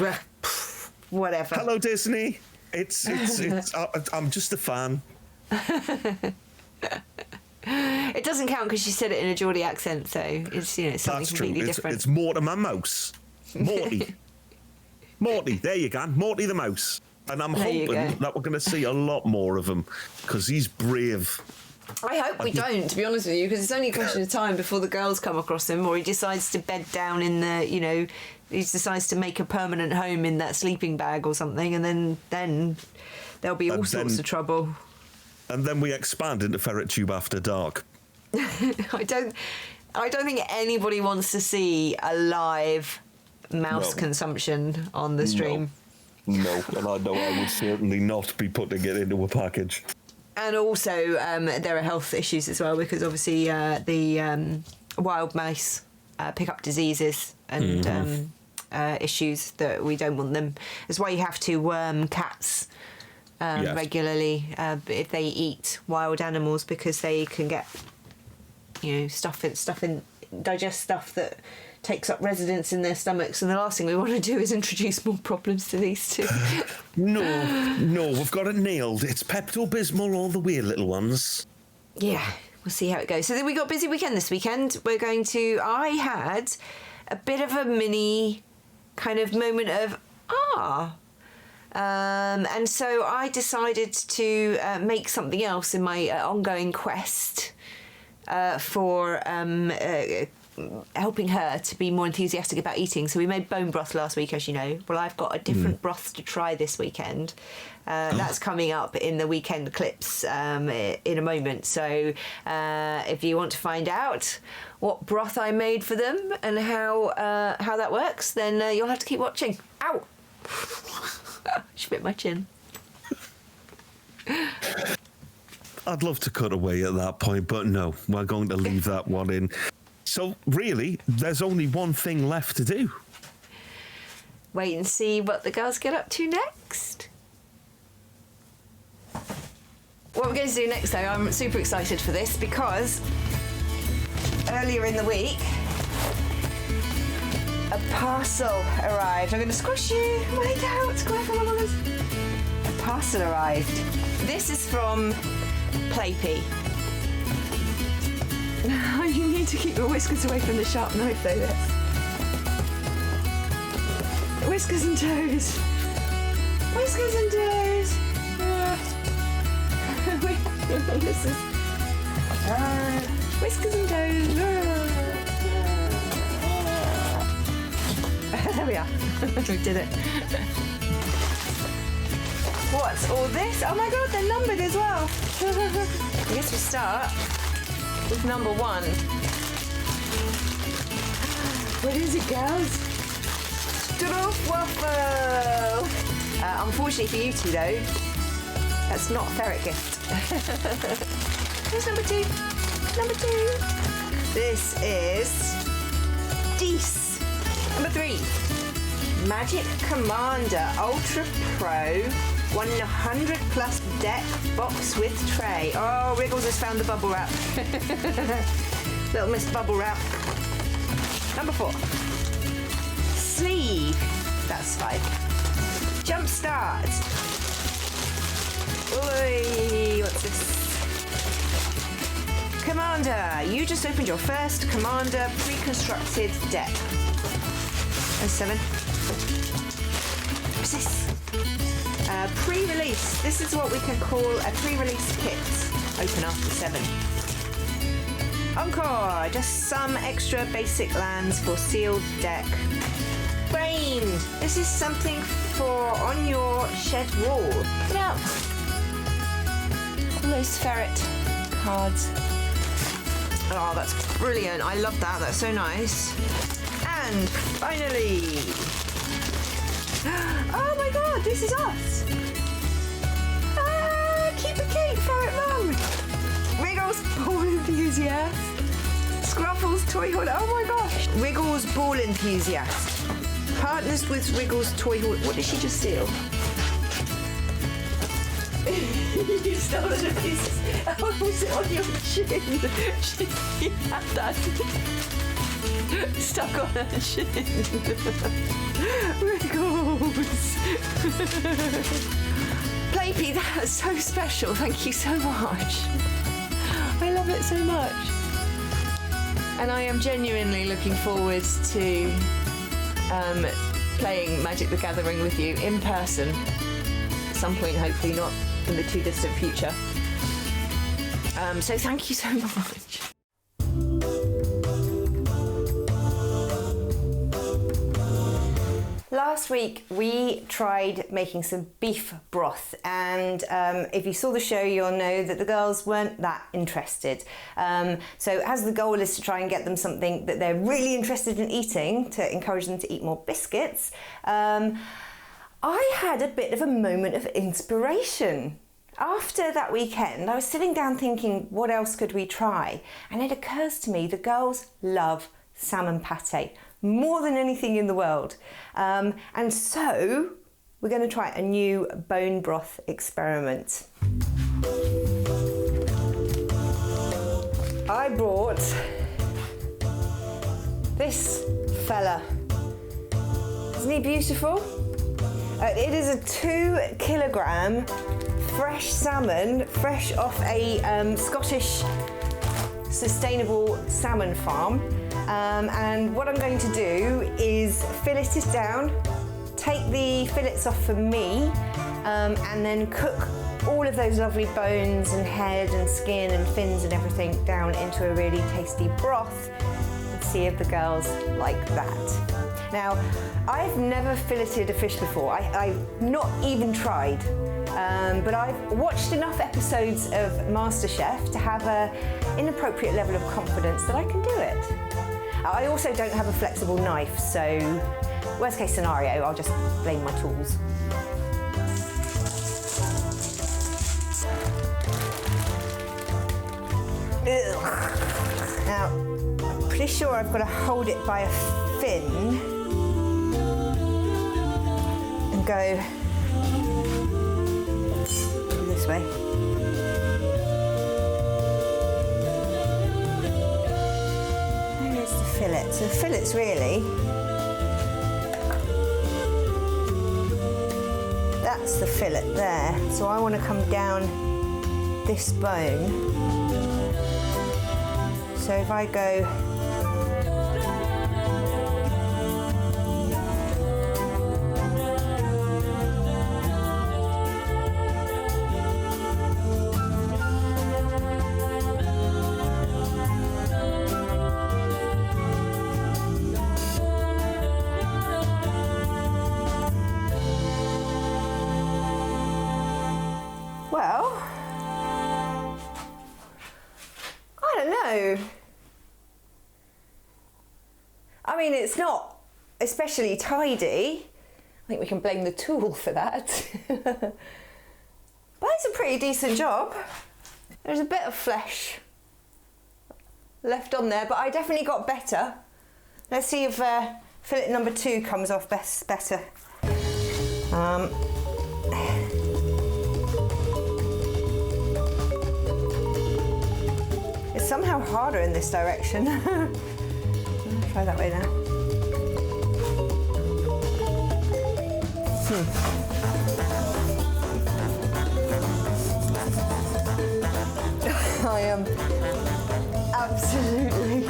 whatever. Hello, Disney. It's I'm just a fan. It doesn't count because she said it in a Geordie accent, so it's something That's completely true. different. It's Mortimer Mouse. Morty. Morty, there you go. Morty the Mouse. And I'm hoping that we're going to see a lot more of him because he's brave. I hope we don't, to be honest with you, because it's only a question of time before the girls come across him, or he decides to bed down in the, he decides to make a permanent home in that sleeping bag or something, and then there'll be all sorts of trouble. And then we expand into FerretTube after dark. I don't think anybody wants to see a live mouse consumption on the stream. No, and I know I would certainly not be putting it into a package. And also, there are health issues as well, because obviously the wild mice pick up diseases and issues that we don't want them. That's why you have to worm cats regularly if they eat wild animals, because they can get, digest stuff that takes up residence in their stomachs, and the last thing we want to do is introduce more problems to these two. No, we've got it nailed. It's Pepto-Bismol all the way, little ones. Yeah, we'll see how it goes. So then we got a busy weekend this weekend. I had a bit of a mini kind of moment of, and so I decided to make something else in my ongoing quest for helping her to be more enthusiastic about eating. So we made bone broth last week, as you know. Well, I've got a different broth to try this weekend. That's coming up in the weekend clips in a moment. So if you want to find out what broth I made for them and how that works, then you'll have to keep watching. Ow! She bit my chin. I'd love to cut away at that point, but no, we're going to leave that one in. So, really, there's only one thing left to do. Wait and see what the girls get up to next. What we're going to do next, though, I'm super excited for this, because earlier in the week, a parcel arrived. I'm going to squash you. Wait out, squirrels. A parcel arrived. This is from Playpy. You need to keep your whiskers away from the sharp knife, though, this. Whiskers and toes. Whiskers and toes. This is... whiskers and toes. There we are. We did it. What's all this? Oh my god, they're numbered as well. I guess we start with number 1. What is it, girls? Stroopwafel! Unfortunately for you two, though, That's not ferret gift. Here's number 2. Number 2. This is Deece. Number 3. Magic Commander Ultra Pro 100 plus deck box with tray. Oh, Wriggles has found the bubble wrap. Little Miss Bubble Wrap. Number 4. Sleeve. That's 5. Jumpstart. Oi, what's this? Commander. You just opened your first Commander pre-constructed deck. That's 7. What's this? Pre-release. This is what we can call a pre-release kit. Open after 7. Encore. Just some extra basic lands for sealed deck. Framed. This is something for on your shed wall. Look out. All those ferret cards. Oh, that's brilliant. I love that. That's so nice. And finally, oh my god, this is us. Keeper Kate, Ferret Mum. Wriggles, Ball Enthusiast. Scruffles, Toy Hoarder. Oh my gosh. Wriggles, Ball Enthusiast. Partners with Wriggles, Toy Hoarder. What did she just steal? You stole it a piece. Oh, was it on your chin? She had that stuck on her chin. Wriggles. Playpea, that was so special. Thank you so much. I love it so much. And I am genuinely looking forward to playing Magic the Gathering with you in person. At some point, hopefully not in the too distant future. So thank you so much. Last week we tried making some beef broth, and if you saw the show you'll know that the girls weren't that interested. So as the goal is to try and get them something that they're really interested in eating, to encourage them to eat more biscuits, I had a bit of a moment of inspiration. After that weekend, I was sitting down thinking, what else could we try? And it occurs to me the girls love salmon pate more than anything in the world. And so we're going to try a new bone broth experiment. I brought this fella. Isn't he beautiful? It is a 2 kilogram fresh salmon, fresh off a Scottish sustainable salmon farm. And what I'm going to do is fillet it down, take the fillets off for me, and then cook all of those lovely bones and head and skin and fins and everything down into a really tasty broth, and see if the girls like that. Now, I've never filleted a fish before. I've not even tried, but I've watched enough episodes of MasterChef to have an inappropriate level of confidence that I can do it. I also don't have a flexible knife, so worst case scenario, I'll just blame my tools. Ugh. Now, I'm pretty sure I've got to hold it by a fin and go this way. There's the fillet. So the fillet's really, that's the fillet there. So I want to come down this bone. So if I go I mean, it's not especially tidy. I think we can blame the tool for that. But it's a pretty decent job. There's a bit of flesh left on there, but I definitely got better. Let's see if fillet number 2 comes off better. It's somehow harder in this direction. Try that way now. I am absolutely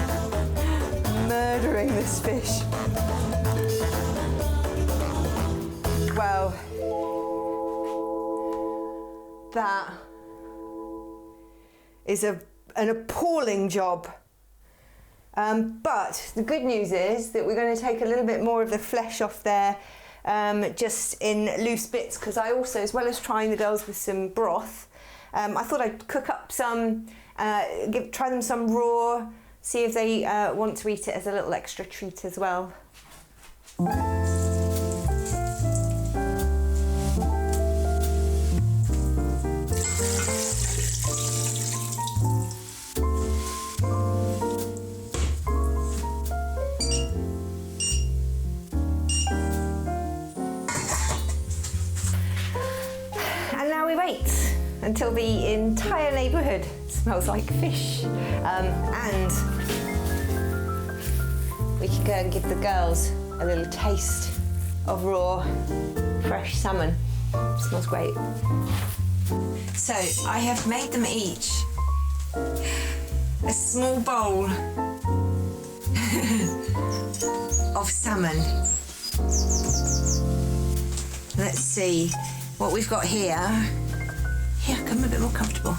murdering this fish. Wow. That is an appalling job. But the good news is that we're going to take a little bit more of the flesh off there, just in loose bits, because I also, as well as trying the girls with some broth, I thought I'd cook up some, try them some raw, see if they want to eat it as a little extra treat as well. Until the entire neighbourhood smells like fish, and we can go and give the girls a little taste of raw, fresh salmon. It smells great. So I have made them each a small bowl of salmon. Let's see what we've got here. Here, come a bit more comfortable.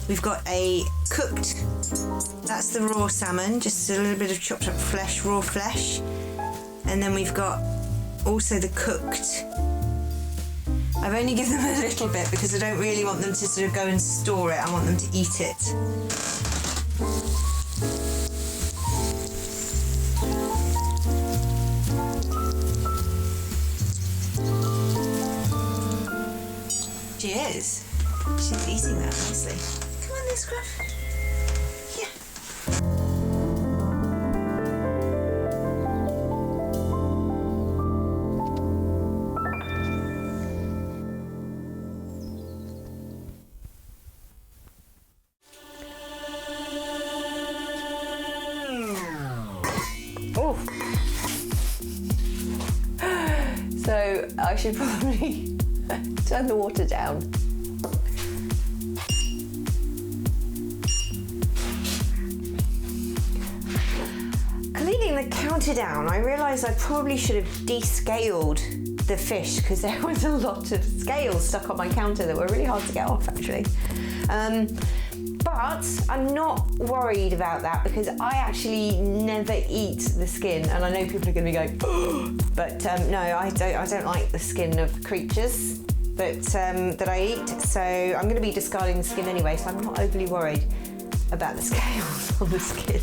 We've got a cooked, that's the raw salmon, just a little bit of chopped up flesh, raw flesh. And then we've got also the cooked. I've only given them a little bit because I don't really want them to sort of go and store it, I want them to eat it. She is. She's eating that nicely. Come on then, Scruff. Yeah. Oh. So I should probably turn the water down. Cleaning the counter down, I realised I probably should have descaled the fish because there was a lot of scales stuck on my counter that were really hard to get off actually. But I'm not worried about that because I actually never eat the skin, and I know people are going to be going, oh! But no, I don't like the skin of creatures that I eat, so I'm going to be discarding the skin anyway, so I'm not overly worried about the scales on the skin.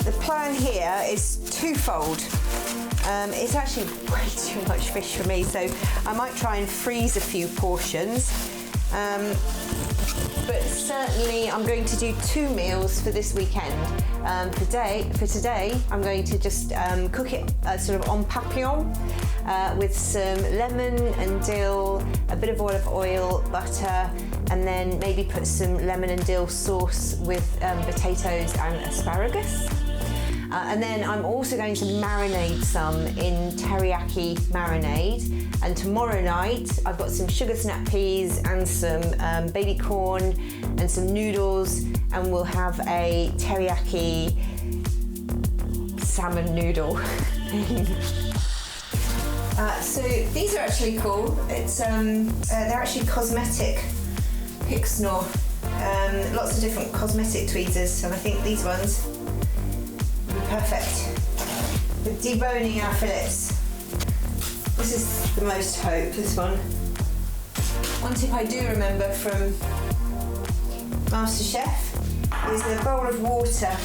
The plan here is twofold. It's actually way too much fish for me, so I might try and freeze a few portions. But certainly I'm going to do 2 meals for this weekend. For today, I'm going to just cook it sort of en papillon with some lemon and dill, a bit of olive oil, butter, and then maybe put some lemon and dill sauce with potatoes and asparagus. And then I'm also going to marinate some in teriyaki marinade. And tomorrow night, I've got some sugar snap peas and some baby corn and some noodles, and we'll have a teriyaki salmon noodle. So these are actually cool. It's they're actually cosmetic Pixnor. Lots of different cosmetic tweezers, and I think these ones will be perfect for deboning our fillets. This is the most hope, this one. One tip I do remember from MasterChef is a bowl of water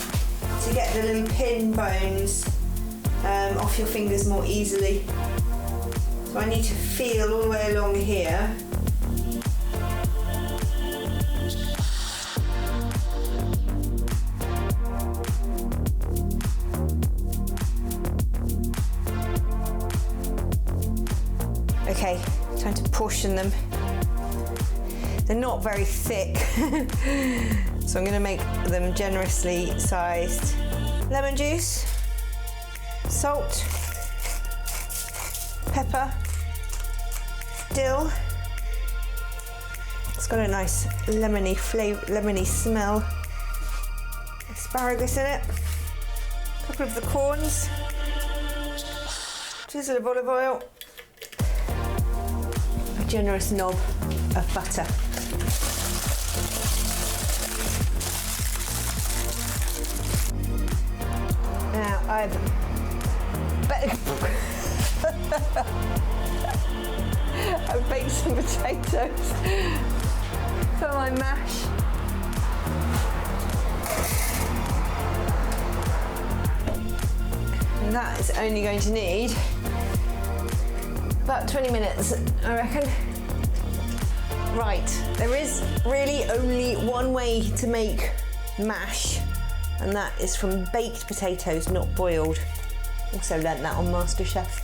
to get the little pin bones off your fingers more easily. So I need to feel all the way along here Okay, time to portion them. They're not very thick, so I'm going to make them generously sized. Lemon juice, salt, pepper, dill. It's got a nice lemony flavor, lemony smell. Asparagus in it. A couple of the corns. Drizzle of olive oil. A generous knob of butter. Now I've baked some potatoes for my mash. And that is only going to need about 20 minutes, I reckon. Right, there is really only one way to make mash, and that is from baked potatoes, not boiled. Also learnt that on MasterChef.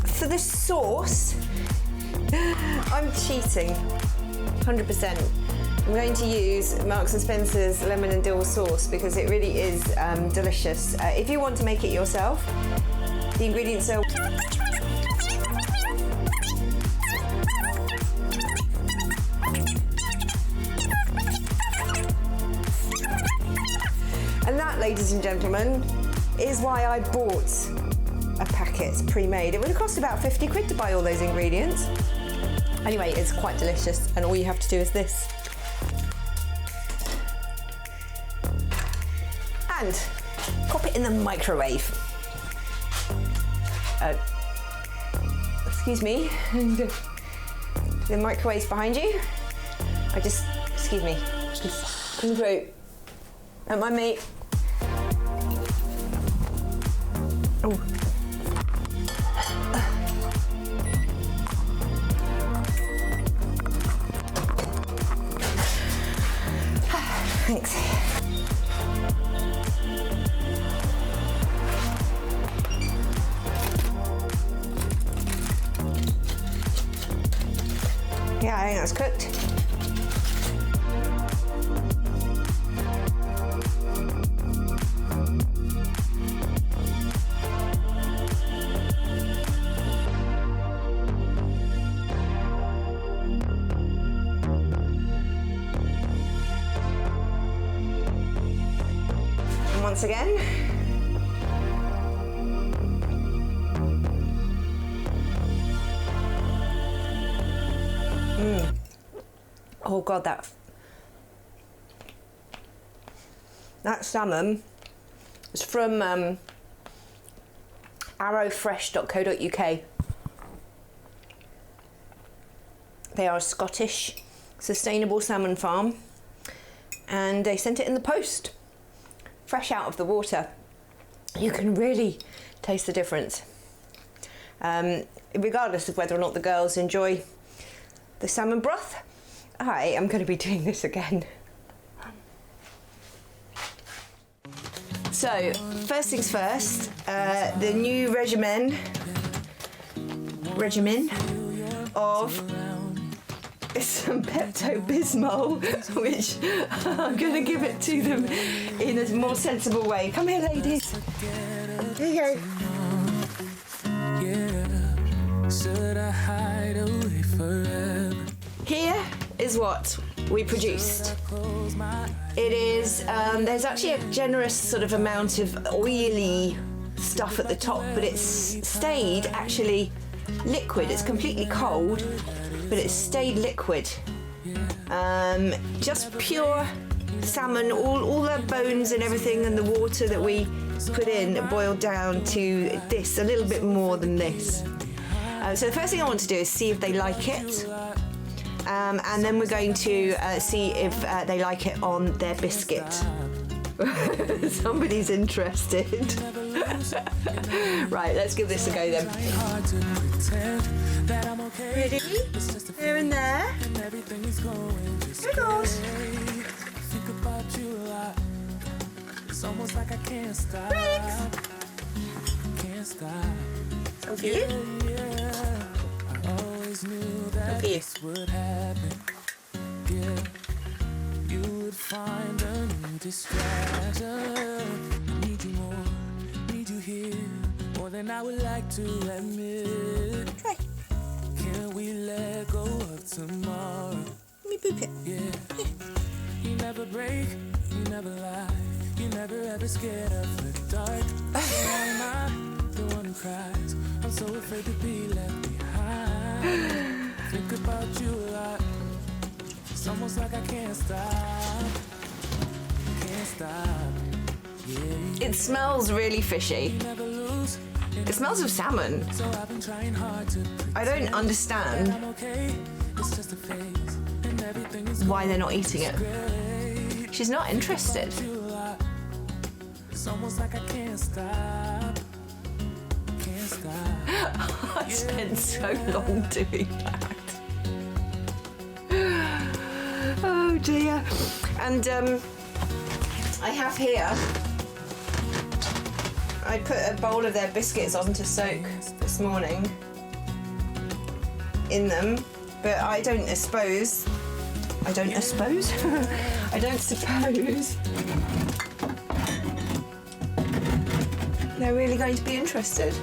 For the sauce, I'm cheating, 100%. I'm going to use Marks & Spencer's lemon and dill sauce because it really is delicious. If you want to make it yourself, the ingredients are and that, ladies and gentlemen, is why I bought a packet pre-made. It would have cost about 50 quid to buy all those ingredients. Anyway, it's quite delicious, and all you have to do is this. And pop it in the microwave. Excuse me. The microwave's behind you. Excuse me. Come through. Don't mind me. Oh. Thanks. Yeah, I think that's cooked. And once again, oh God, that salmon is from arrowfresh.co.uk. They are a Scottish sustainable salmon farm, and they sent it in the post, fresh out of the water. You can really taste the difference, regardless of whether or not the girls enjoy the salmon broth. I am going to be doing this again. So, first things first, the new regimen of some Pepto-Bismol, which I'm going to give it to them in a more sensible way. Come here, ladies. Here you go. Here is what we produced. It is, there's actually a generous sort of amount of oily stuff at the top, but it's stayed actually liquid. It's completely cold, but it's stayed liquid. Just pure salmon, all the bones and everything and the water that we put in boiled down to this, a little bit more than this. So the first thing I want to do is see if they like it. And then we're going to see if they like it on their biscuit. Somebody's interested. Right, let's give this a go then. Ready? Here and there. Wriggles. It's almost like I can't stop. Can't stop. So for you. I always knew that this would happen. Yeah. You would find a new distraction. I need you more, need you here, more than I would like to admit. Try. Can we let go of tomorrow? Let me boop it. Yeah. You never break, you never lie. You never ever scared of the dark. I'm not the one who cries. I'm so afraid to be left behind. Think about you a lot. It's almost like I can't stop. Can't stop. Yeah. It smells really fishy. It smells of salmon. I don't understand why they're not eating it. She's not interested. It's almost like I can't stop. Can't stop. I spent so long doing that. Oh dear. And I have here, I put a bowl of their biscuits on to soak this morning in them, but I don't suppose they're really going to be interested.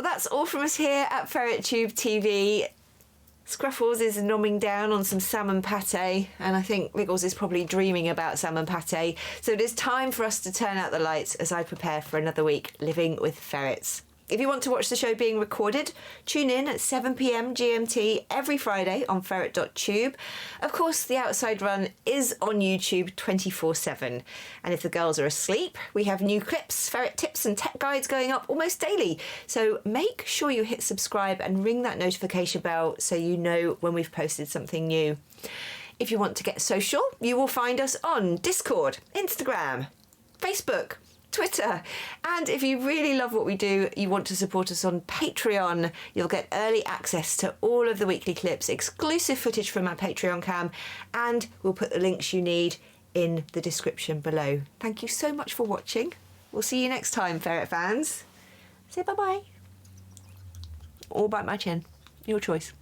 That's all from us here at FerretTube TV. Scruffles is nomming down on some salmon pate, and I think Wriggles is probably dreaming about salmon pate. So it is time for us to turn out the lights as I prepare for another week living with ferrets. If you want to watch the show being recorded, tune in at 7 p.m. GMT every Friday on Ferret.tube. Of course, The Outside Run is on YouTube 24/7. And if the girls are asleep, we have new clips, ferret tips and tech guides going up almost daily. So make sure you hit subscribe and ring that notification bell so you know when we've posted something new. If you want to get social, you will find us on Discord, Instagram, Facebook, Twitter. And if you really love what we do, you want to support us on Patreon, you'll get early access to all of the weekly clips, exclusive footage from our Patreon cam, and we'll put the links you need in the description below. Thank you so much for watching. We'll see you next time, ferret fans. Say bye-bye. Or bite my chin. Your choice.